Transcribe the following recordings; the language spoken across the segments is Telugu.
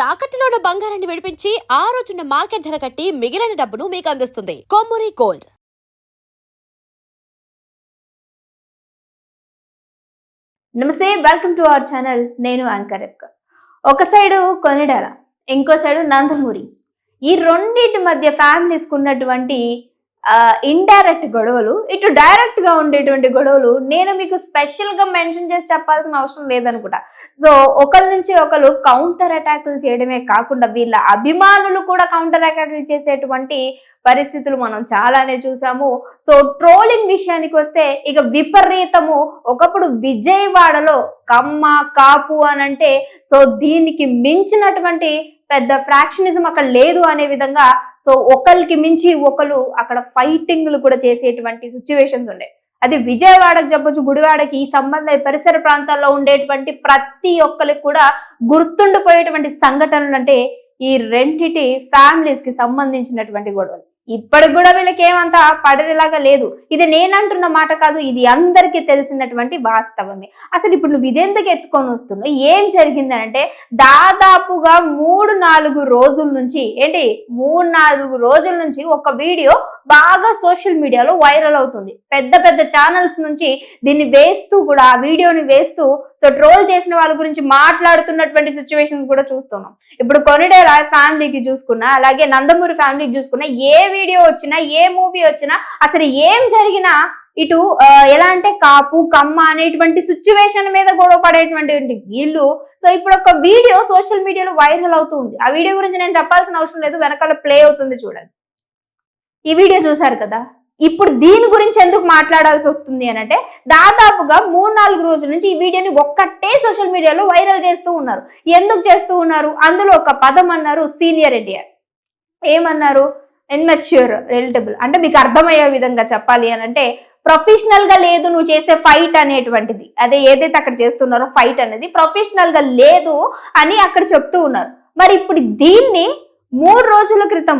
తాకట్టులో ఉన్న బంగారాన్ని విడిపించి ఆ రోజున్న మార్కెట్ ధర కట్టి మిగిలిన డబ్బును మీకు అందిస్తుంది కొమ్మూరి గోల్డ్. నమస్తే, వెల్కమ్ టు అవర్ ఛానల్. నేను యాంకర్ రేఖ. ఒక సైడు కొనిడాల, ఇంకో సైడు నందమూరి. ఈ రెండింటి మధ్య ఫ్యామిలీస్ ఉన్నటువంటి ఇండైరెక్ట్ గొడవలు, ఇటు డైరెక్ట్ గా ఉండేటువంటి గొడవలు నేను మీకు స్పెషల్ గా మెన్షన్ చేసి చెప్పాల్సిన అవసరం లేదనుకుంటా. సో ఒకరి నుంచి ఒకరు కౌంటర్ అటాక్లు చేయడమే కాకుండా వీళ్ళ అభిమానులు కూడా కౌంటర్ అటాక్లు చేసేటువంటి పరిస్థితులు మనం చాలానే చూసాము. సో ట్రోలింగ్ విషయానికి వస్తే ఇక విపరీతము. ఒకప్పుడు విజయవాడలో కమ్మ కాపు అనంటే సో దీనికి మించినటువంటి పెద్ద ఫ్రాక్షనిజం అక్కడ లేదు అనే విధంగా సో ఒకరికి మించి ఒకరు అక్కడ ఫైటింగ్లు కూడా చేసేటువంటి సిచ్యువేషన్స్ ఉండే. అది విజయవాడకు చెప్పొచ్చు, గుడివాడకి, ఈ సంబంధ పరిసర ప్రాంతాల్లో ఉండేటువంటి ప్రతి ఒక్కరికి కూడా గుర్తుండిపోయేటువంటి సంఘటనలు అంటే ఈ రెండిటి ఫ్యామిలీస్ కి సంబంధించినటువంటి గొడవలు. ఇప్పటికి కూడా వీళ్ళకి ఏమంతా పడేలాగా లేదు. ఇది నేనంటున్న మాట కాదు, ఇది అందరికీ తెలిసినటువంటి వాస్తవమే. అసలు ఇప్పుడు నువ్వు ఇదెందుకు ఎత్తుకొని వస్తున్నావు, ఏం జరిగిందని అంటే దాదాపుగా 3-4 రోజుల నుంచి ఒక వీడియో బాగా సోషల్ మీడియాలో వైరల్ అవుతుంది. పెద్ద పెద్ద ఛానల్స్ నుంచి దీన్ని వేస్తూ కూడా, ఆ వీడియోని వేస్తూ సో ట్రోల్ చేసిన వాళ్ళ గురించి మాట్లాడుతున్నటువంటి సిచ్యువేషన్స్ కూడా చూస్తున్నాం. ఇప్పుడు కొనిడేల ఫ్యామిలీకి చూసుకున్నా, అలాగే నందమూరి ఫ్యామిలీకి చూసుకున్నా, ఏ వీడియో వచ్చినా, ఏ మూవీ వచ్చినా, అసలు ఏం జరిగినా ఇటు ఎలా అంటే కాపు కమ్మ అనేటువంటి సిచ్యువేషన్ మీద గొడవ పడేటువంటి వీళ్ళు. సో ఇప్పుడు ఒక వీడియో సోషల్ మీడియాలో వైరల్ అవుతుంది. ఆ వీడియో గురించి నేను చెప్పాల్సిన అవసరం లేదు, వెనకాల ప్లే అవుతుంది చూడండి. ఈ వీడియో చూసారు కదా. ఇప్పుడు దీని గురించి ఎందుకు మాట్లాడాల్సి వస్తుంది అని అంటే దాదాపుగా 3-4 రోజుల నుంచి ఈ వీడియోని ఒక్కటే సోషల్ మీడియాలో వైరల్ చేస్తూ ఉన్నారు. ఎందుకు చేస్తూ ఉన్నారు? అందులో ఒక పదం అన్నారు, సీనియర్ ఎన్టీఆర్. ఏమన్నారు? Immature relatable. అంటే మీకు అర్థమయ్యే విధంగా చెప్పాలి అని అంటే ప్రొఫెషనల్ గా లేదు నువ్వు చేసే ఫైట్ అనేటువంటిది, అదే ఏదైతే అక్కడ చేస్తున్నారో ఫైట్ అనేది ప్రొఫెషనల్ గా లేదు అని అక్కడ చెప్తూ ఉన్నారు. మరి ఇప్పుడు దీన్ని 3 రోజుల క్రితం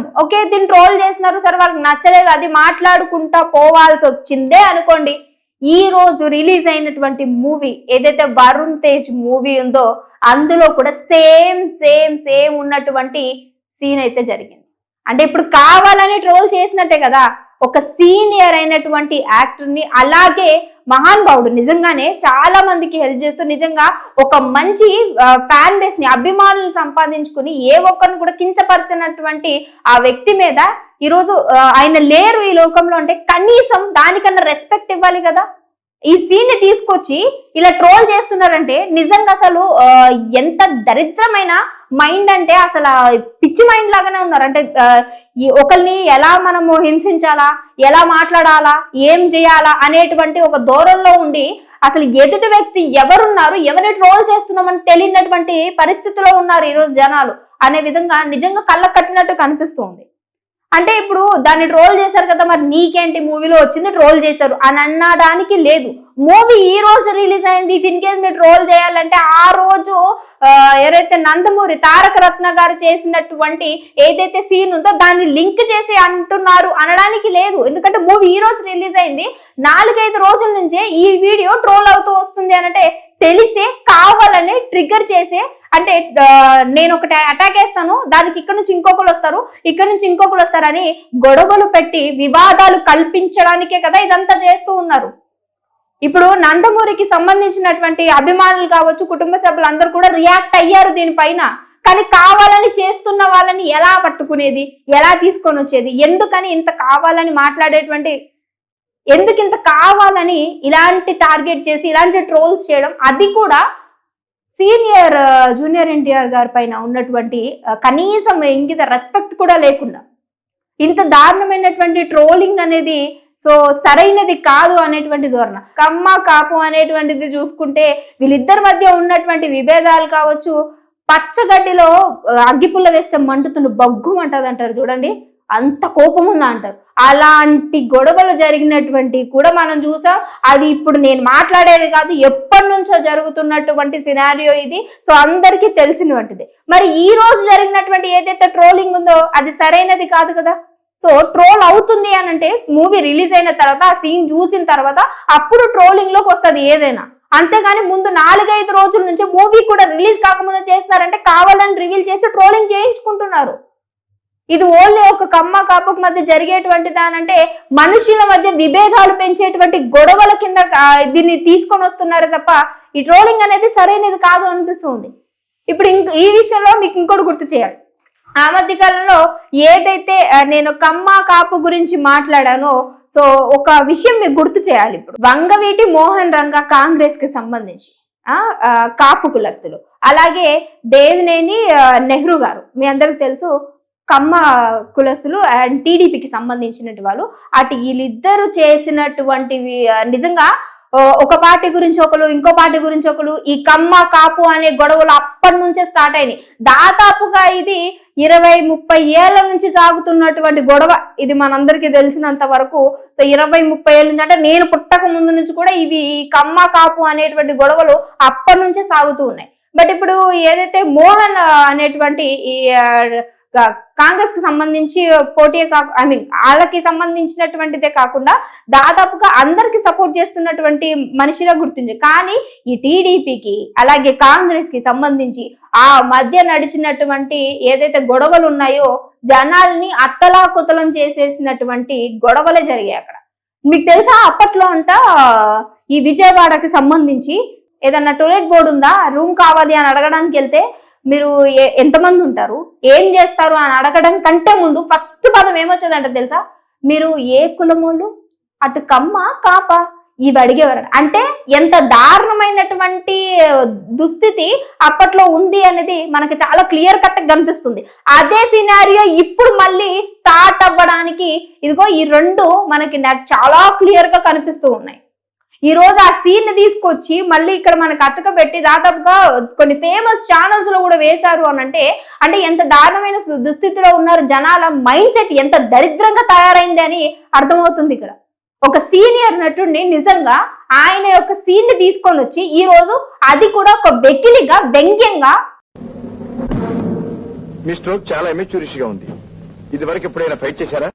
దీన్ని ట్రోల్ చేస్తున్నారు. సరే వాళ్ళకి నచ్చలేదు, అది మాట్లాడుకుంటా పోవాల్సి వచ్చిందే అనుకోండి. ఈ రోజు రిలీజ్ అయినటువంటి మూవీ ఏదైతే వరుణ్ తేజ్ మూవీ ఉందో అందులో కూడా సేమ్ ఉన్నటువంటి సీన్ అయితే జరిగింది. అంటే ఇప్పుడు కావాలని ట్రోల్ చేసినట్టే కదా. ఒక సీనియర్ అయినటువంటి యాక్టర్ ని, అలాగే మహానుభావుడు, నిజంగానే చాలా మందికి హెల్ప్ చేస్తూ నిజంగా ఒక మంచి ఫ్యాన్ బేస్ ని, అభిమానులను సంపాదించుకుని ఏ ఒక్కరిని కూడా కించపరచినటువంటి ఆ వ్యక్తి మీద ఈరోజు ఆయన లేరు ఈ లోకంలో అంటే కనీసం దానికన్నా రెస్పెక్ట్ ఇవ్వాలి కదా. ఈ సీన్ ని తీసుకొచ్చి ఇలా ట్రోల్ చేస్తున్నారంటే నిజంగా అసలు ఎంత దరిద్రమైన మైండ్ అంటే అసలు పిచ్చి మైండ్ లాగానే ఉన్నారు. అంటే ఒకరిని ఎలా మనము హింసించాలా, ఎలా మాట్లాడాలా, ఏం చేయాలా అనేటువంటి ఒక దూరంలో ఉండి అసలు ఎదుటి వ్యక్తి ఎవరున్నారు, ఎవరిని ట్రోల్ చేస్తున్నామని తెలియనటువంటి పరిస్థితిలో ఉన్నారు ఈరోజు జనాలు అనే విధంగా నిజంగా కళ్ళకు కట్టినట్టు కనిపిస్తుంది. అంటే ఇప్పుడు దాన్ని ట్రోల్ చేశారు కదా, మరి నీకేంటి, మూవీలో వచ్చింది ట్రోల్ చేశారు అని అనడానికి లేదు. మూవీ ఈ రోజు రిలీజ్ అయింది. ఇఫ్ ఇన్ కేస్ మీరు ట్రోల్ చేయాలంటే ఆ రోజు ఎవరైతే నందమూరి తారక రత్న గారు చేసినటువంటి ఏదైతే సీన్ ఉందో దాన్ని లింక్ చేసి అంటున్నారు అనడానికి లేదు. ఎందుకంటే మూవీ ఈ రోజు రిలీజ్ అయింది, 4-5 రోజుల నుంచే ఈ వీడియో ట్రోల్ అవుతూ వస్తుంది అనంటే తెలిసే కావాలని ట్రిగ్గర్ చేసే, అంటే నేను ఒకటి అటాక్ వేస్తాను, దానికి ఇక్కడ నుంచి ఇంకొకరు వస్తారు, ఇక్కడ నుంచి ఇంకొకరు వస్తారని గొడవలు పెట్టి వివాదాలు కల్పించడానికే కదా ఇదంతా చేస్తూ ఉన్నారు. ఇప్పుడు నందమూరికి సంబంధించినటువంటి అభిమానులు కావచ్చు, కుటుంబ సభ్యులు అందరూ కూడా రియాక్ట్ అయ్యారు దీనిపైన. కానీ కావాలని చేస్తున్న వాళ్ళని ఎలా పట్టుకునేది, ఎలా తీసుకొని వచ్చేది, ఎందుకని ఇంత కావాలని మాట్లాడేటువంటి, ఎందుకు ఇంత కావాలని ఇలాంటి టార్గెట్ చేసి ఇలాంటి ట్రోల్స్ చేయడం, అది కూడా జూనియర్ ఎన్టీఆర్ గారి పైన ఉన్నటువంటి కనీసం ఇంకిత రెస్పెక్ట్ కూడా లేకుండా ఇంత దారుణమైనటువంటి ట్రోలింగ్ అనేది సో సరైనది కాదు అనేటువంటి ధోరణ. కమ్మ కాపు అనేటువంటిది చూసుకుంటే వీళ్ళిద్దరి మధ్య ఉన్నటువంటి విభేదాలు కావచ్చు, పచ్చగడ్డిలో అగ్గిపుల్ల వేస్తే మంటుతున్న బగ్గుమంటది అంటారు చూడండి, అంత కోపం ఉందా అంటారు. అలాంటి గొడవలు జరిగినటువంటి కూడా మనం చూసాం. అది ఇప్పుడు నేను మాట్లాడేది కాదు, ఎప్పటి నుంచో జరుగుతున్నటువంటి సినారియో ఇది. సో అందరికీ తెలిసినటువంటిది. మరి ఈ రోజు జరిగినటువంటి ఏదైతే ట్రోలింగ్ ఉందో అది సరైనది కాదు కదా. సో ట్రోల్ అవుతుంది అని అంటే మూవీ రిలీజ్ అయిన తర్వాత, ఆ సీన్ చూసిన తర్వాత అప్పుడు ట్రోలింగ్ లోకి వస్తుంది ఏదైనా. అంతేగాని ముందు 4-5 రోజుల నుంచి మూవీ కూడా రిలీజ్ కాకముందు చేస్తున్నారంటే కావాలని రివీల్ చేసి ట్రోలింగ్ చేయించుకుంటున్నారు. ఇది ఓన్లీ ఒక కమ్మ కాపుకు మధ్య జరిగేటువంటి దానంటే మనుషుల మధ్య విభేదాలు పెంచేటువంటి గొడవల కింద దీన్ని తీసుకొని వస్తున్నారు తప్ప ఈ ట్రోలింగ్ అనేది సరైనది కాదు అనిపిస్తుంది. ఇప్పుడు ఈ విషయంలో మీకు ఇంకోటి గుర్తు చేయాలి. ఆ మధ్య కాలంలో ఏదైతే నేను కమ్మ కాపు గురించి మాట్లాడానో సో ఒక విషయం మీకు గుర్తు చేయాలి. ఇప్పుడు వంగవీటి మోహన్ రంగ కాంగ్రెస్ కి సంబంధించి కాపు కులస్తులు, అలాగే దేవినేని నెహ్రూ గారు మీ అందరికి తెలుసు కమ్మ కులస్తులు అండ్ టీడీపీకి సంబంధించినటువంటి వాళ్ళు. అటు వీళ్ళిద్దరు చేసినటువంటివి నిజంగా ఒక పార్టీ గురించి ఒకరు, ఇంకో పార్టీ గురించి ఒకరు, ఈ కమ్మ కాపు అనే గొడవలు అప్పటి నుంచే స్టార్ట్ అయినాయి. దాదాపుగా ఇది 20-30 ఏళ్ల నుంచి సాగుతున్నటువంటి గొడవ. ఇది మనందరికీ తెలిసినంత వరకు. సో 20-30 ఏళ్ళ నుంచి అంటే నేను పుట్టక ముందు నుంచి కూడా ఇవి కమ్మ కాపు అనేటువంటి గొడవలు అప్పటి నుంచే సాగుతూ ఉన్నాయి. బట్ ఇప్పుడు ఏదైతే మోహన్ అనేటువంటి ఈ కాంగ్రెస్ కి సంబంధించి పోటీ వాళ్ళకి సంబంధించినటువంటిదే కాకుండా దాదాపుగా అందరికి సపోర్ట్ చేస్తున్నటువంటి మనిషిగా గుర్తించి, కానీ ఈ టీడీపీకి అలాగే కాంగ్రెస్ కి సంబంధించి ఆ మధ్య నడిచినటువంటి ఏదైతే గొడవలు ఉన్నాయో జనాల్ని అత్తలాకుతలం చేసేసినటువంటి గొడవలే జరిగాయి అక్కడ. మీకు తెలుసా అప్పట్లో అంట ఈ విజయవాడకి సంబంధించి ఏదన్నా టోయిలెట్ బోర్డు ఉందా, రూమ్ కావాలి అని అడగడానికి వెళ్తే మీరు ఎంతమంది ఉంటారు, ఏం చేస్తారు అని అడగడం కంటే ముందు ఫస్ట్ పదం ఏమొచ్చేదంట తెలుసా? మీరు ఏ కులమోళ్ళు, అటు కమ్మ కాప, ఇవి అడిగేవారు. అంటే ఎంత దారుణమైనటువంటి దుస్థితి అప్పట్లో ఉంది అనేది మనకి చాలా క్లియర్ కట్ కనిపిస్తుంది. అదే సినారియో ఇప్పుడు మళ్ళీ స్టార్ట్ అవ్వడానికి ఇదిగో ఈ రెండు మనకి నాకు చాలా క్లియర్ గా కనిపిస్తూ ఉన్నాయి. ఈ రోజు ఆ సీన్ ని తీసుకొచ్చి మళ్ళీ ఇక్కడ మనకు అతకబెట్టి దాదాపుగా కొన్ని ఫేమస్ ఛానల్స్ లో కూడా వేశారు అని అంటే ఎంత దారుణమైన దుస్థితిలో ఉన్నారు, జనాల మైండ్ సెట్ ఎంత దరిద్రంగా తయారైంది అని అర్థమవుతుంది. ఇక్కడ ఒక సీనియర్ నటుడిని నిజంగా ఆయన యొక్క సీన్ ని తీసుకొని వచ్చి ఈ రోజు అది కూడా ఒక వెకిలిగా వ్యంగ్యంగా. మీ స్ట్రోక్ చాలా ఇమెచ్యూరిష్ గా ఉంది. ఇది వరకు ఎప్పుడైనా ఫైట్ చేశారా?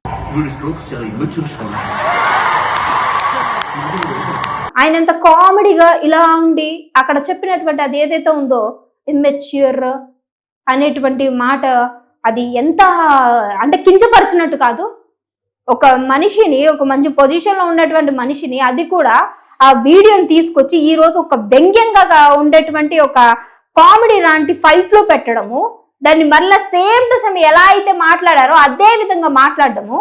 ఆయన ఎంత కామెడీగా ఇలా ఉండి అక్కడ చెప్పినటువంటి అది ఏదైతే ఉందో ఇమ్మెచ్యూర్ అనేటువంటి మాట, అది ఎంత అంటే కించపరిచినట్టు కాదు. ఒక మనిషిని, ఒక మంచి పొజిషన్ లో ఉన్నటువంటి మనిషిని, అది కూడా ఆ వీడియోని తీసుకొచ్చి ఈ రోజు ఒక వ్యంగ్యంగా ఉండేటువంటి ఒక కామెడీ లాంటి ఫైట్ లో పెట్టడము, దాన్ని మళ్ళీ సేమ్ టు సేమ్ ఎలా అయితే మాట్లాడారో అదే విధంగా మాట్లాడడము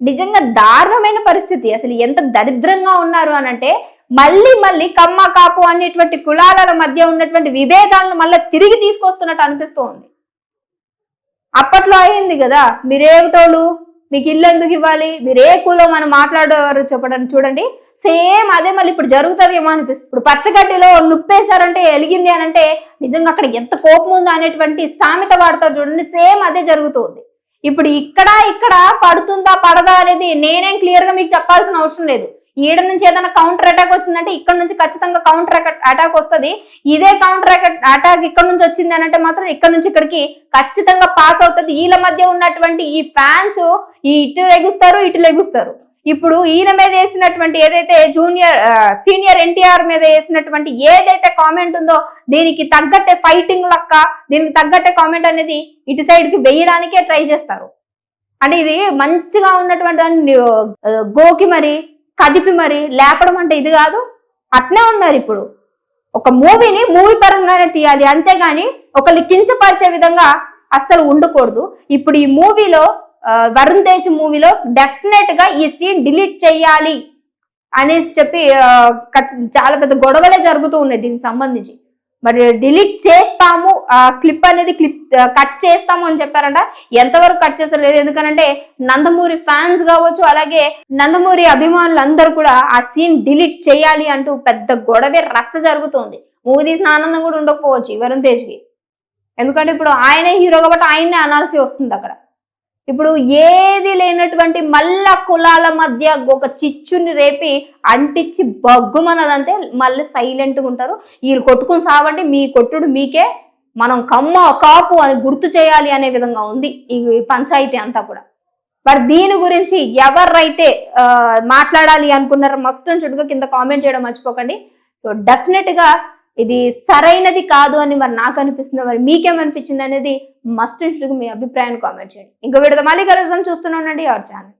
నిజంగా దారుణమైన పరిస్థితి. అసలు ఎంత దరిద్రంగా ఉన్నారు అని అంటే మళ్ళీ కమ్మ కాపు అనేటువంటి కులాల మధ్య ఉన్నటువంటి విభేదాలను మళ్ళీ తిరిగి తీసుకొస్తున్నట్టు అనిపిస్తూ ఉంది. అప్పట్లో అయింది కదా, మీరేమిటోళ్ళు, మీకు ఇల్లు ఎందుకు ఇవ్వాలి, మీరు ఏ కులం మనం మాట్లాడేవారు చెప్పడం చూడండి. సేమ్ అదే మళ్ళీ ఇప్పుడు జరుగుతుందేమో అనిపిస్తుంది. ఇప్పుడు పచ్చగడ్డిలో నుప్పేశారంటే ఎలిగింది అని అంటే నిజంగా అక్కడ ఎంత కోపం ఉందో అనేటువంటి సామెత వాడతారు చూడండి, సేమ్ అదే జరుగుతుంది. ఇప్పుడు ఇక్కడ పడుతుందా పడదా అనేది నేనేం క్లియర్ గా మీకు చెప్పాల్సిన అవసరం లేదు. ఈడ నుంచి ఏదైనా కౌంటర్ అటాక్ వచ్చిందంటే ఇక్కడ నుంచి ఖచ్చితంగా కౌంటర్ అటాక్ వస్తుంది. ఇదే కౌంటర్ అటాక్ ఇక్కడ నుంచి వచ్చింది అని అంటే మాత్రం ఇక్కడ నుంచి ఇక్కడికి ఖచ్చితంగా పాస్ అవుతుంది. వీళ్ళ మధ్య ఉన్నటువంటి ఈ ఫ్యాన్స్ ఇటు లెగుస్తారు. ఇప్పుడు ఈయన మీద వేసినటువంటి ఏదైతే సీనియర్ ఎన్టీఆర్ మీద వేసినటువంటి ఏదైతే కామెంట్ ఉందో దీనికి తగ్గట్టే ఫైటింగ్ లక్క, దీనికి తగ్గట్టే కామెంట్ అనేది ఇటు సైడ్ కి వేయడానికే ట్రై చేస్తారు. అంటే ఇది మంచిగా ఉన్నటువంటి దాన్ని గోకి మరి కదిపి మరి లేపడం అంటే ఇది కాదు. అట్నే ఉన్నారు. ఇప్పుడు ఒక మూవీని మూవీ పరంగానే తీయాలి, అంతేగాని ఒకరిని కించపరిచే విధంగా అస్సలు ఉండకూడదు. ఇప్పుడు ఈ మూవీలో వరుణ్ తేజ్ మూవీలో డెఫినెట్ గా ఈ సీన్ డిలీట్ చేయాలి అనేసి చెప్పి చాలా పెద్ద గొడవలే జరుగుతూ ఉన్నాయి దీనికి సంబంధించి. మరి డిలీట్ చేస్తాము, క్లిప్ అనేది కట్ చేస్తాము అని చెప్పారంట. ఎంతవరకు కట్ చేస్తారు లేదు, ఎందుకనంటే నందమూరి ఫ్యాన్స్ కావచ్చు, అలాగే నందమూరి అభిమానులు అందరూ కూడా ఆ సీన్ డిలీట్ చేయాలి అంటూ పెద్ద గొడవే రచ్చ జరుగుతుంది. మూవీ తీసిన ఆనందం కూడా ఉండకపోవచ్చు వరుణ్ తేజ్కి, ఎందుకంటే ఇప్పుడు ఆయనే హీరో కాబట్టి ఆయన్నే అనాల్సి వస్తుంది అక్కడ. ఇప్పుడు ఏది లేనటువంటి మళ్ళా కులాల మధ్య ఒక చిచ్చుని రేపి అంటించి బగ్గుమన్నదంటే మళ్ళీ సైలెంట్గా ఉంటారు. వీళ్ళు కొట్టుకుని సావండి, మీ కొట్టుడు మీకే, మనం కమ్మ కాపు అని గుర్తు చేయాలి అనే విధంగా ఉంది ఈ పంచాయతీ అంతా కూడా. మరి దీని గురించి ఎవరైతే మాట్లాడాలి అనుకున్నారో మస్ట్ అండ్ షుడ్గా కింద కామెంట్ చేయడం మర్చిపోకండి. సో డెఫినెట్ గా ఇది సరైనది కాదు అని మరి నాకు అనిపిస్తుంది. మరి మీకేమనిపించింది అనేది మస్ట్ మీ అభిప్రాయాన్ని కామెంట్ చేయండి. ఇంకో వీడియోతో మళ్ళీ కలుద్దాం. చూస్తూనే ఉండండి అవర్ ఛానల్.